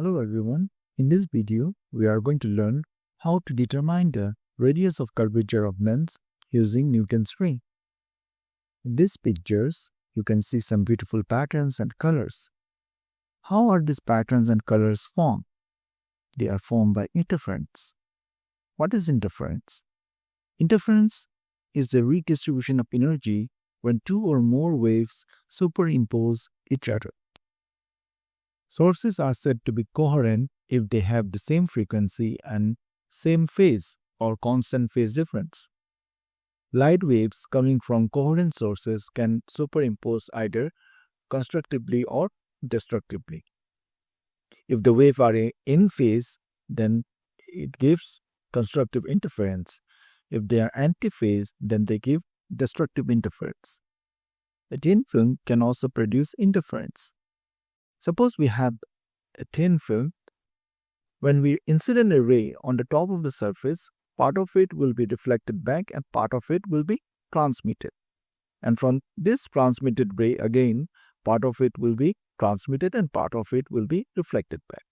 Hello everyone. In this video, we are going to learn how to determine the radius of curvature of lens using Newton's ring. In these pictures, you can see some beautiful patterns and colors. How are these patterns and colors formed? They are formed by interference. What is interference? Interference is the redistribution of energy when two or more waves superimpose each other. Sources are said to be coherent if they have the same frequency and same phase or constant phase difference. Light waves coming from coherent sources can superimpose either constructively or destructively. If the waves are in phase, then it gives constructive interference. If they are antiphase, then they give destructive interference. A thin film can also produce interference. Suppose we have a thin film. When we incident a ray on the top of the surface, part of it will be reflected back and part of it will be transmitted. And from this transmitted ray again, part of it will be transmitted and part of it will be reflected back.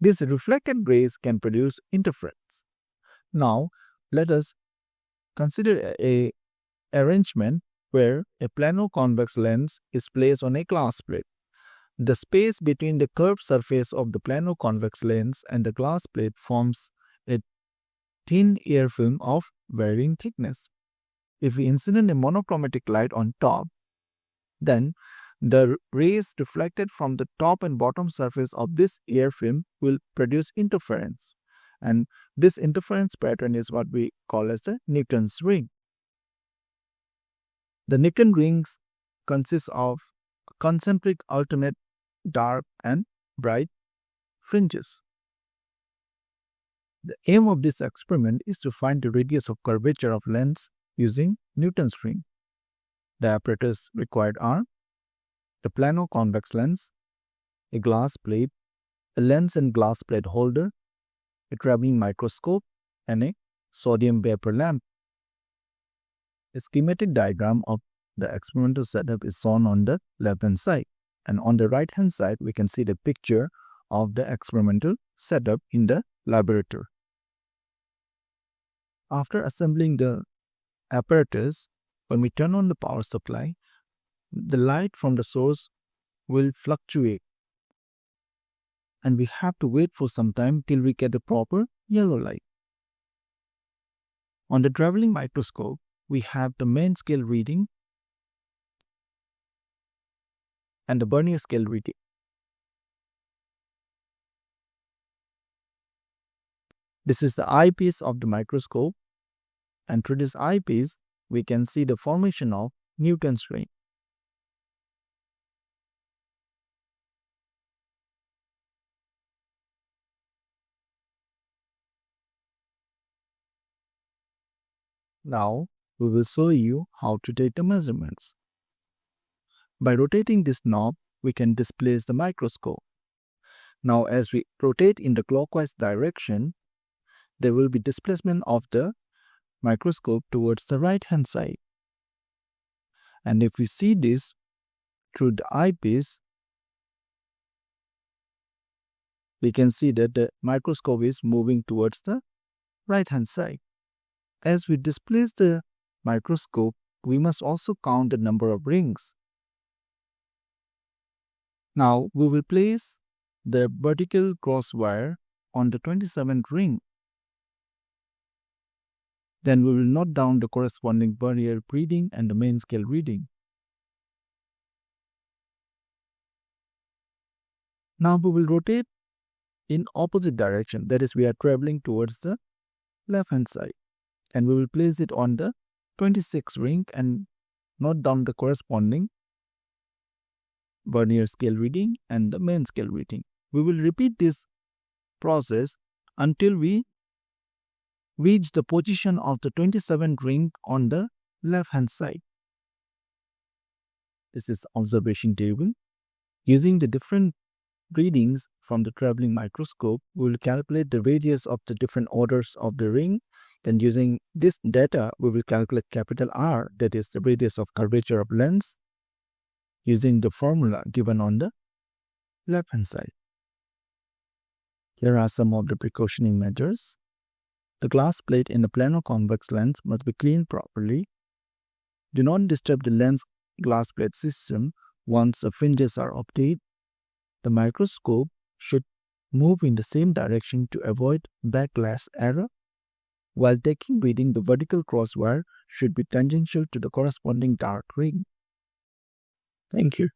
These reflected rays can produce interference. Now, let us consider a arrangement where a plano-convex lens is placed on a glass plate. The space between the curved surface of the plano-convex lens and the glass plate forms a thin air film of varying thickness. If we incident a monochromatic light on top, then the rays reflected from the top and bottom surface of this air film will produce interference. And this interference pattern is what we call as the Newton's ring. The Newton rings consist of concentric alternate dark and bright fringes. The aim of this experiment is to find the radius of curvature of lens using Newton's ring. The apparatus required are the plano-convex lens, a glass plate, a lens and glass plate holder, a traveling microscope, and a sodium vapor lamp. A schematic diagram of the experimental setup is shown on the left-hand side. And on the right-hand side, we can see the picture of the experimental setup in the laboratory. After assembling the apparatus, when we turn on the power supply, the light from the source will fluctuate. And we have to wait for some time till we get the proper yellow light. On the traveling microscope, we have the main scale reading and the vernier scale reading. This is the eyepiece of the microscope, and through this eyepiece, we can see the formation of Newton's ring. Now, we will show you how to take the measurements. By rotating this knob, we can displace the microscope. Now, as we rotate in the clockwise direction, there will be displacement of the microscope towards the right-hand side. And if we see this through the eyepiece, we can see that the microscope is moving towards the right-hand side. As we displace the microscope, we must also count the number of rings. Now, we will place the vertical cross wire on the 27th ring. Then we will note down the corresponding vernier reading and the main scale reading. Now we will rotate in opposite direction, that is, we are traveling towards the left-hand side. And we will place it on the 26th ring and note down the corresponding vernier scale reading and the main scale reading. We will repeat this process until we reach the position of the 27th ring on the left-hand side. This is observation table. Using the different readings from the traveling microscope, we will calculate the radius of the different orders of the ring. Then using this data, we will calculate capital R, that is the radius of curvature of lens, using the formula given on the left-hand side. Here are some of the precautioning measures. The glass plate in a plano convex lens must be cleaned properly. Do not disturb the lens glass plate system once the fringes are obtained. The microscope should move in the same direction to avoid backlash error. While taking reading, the vertical crosswire should be tangential to the corresponding dark ring. Thank you.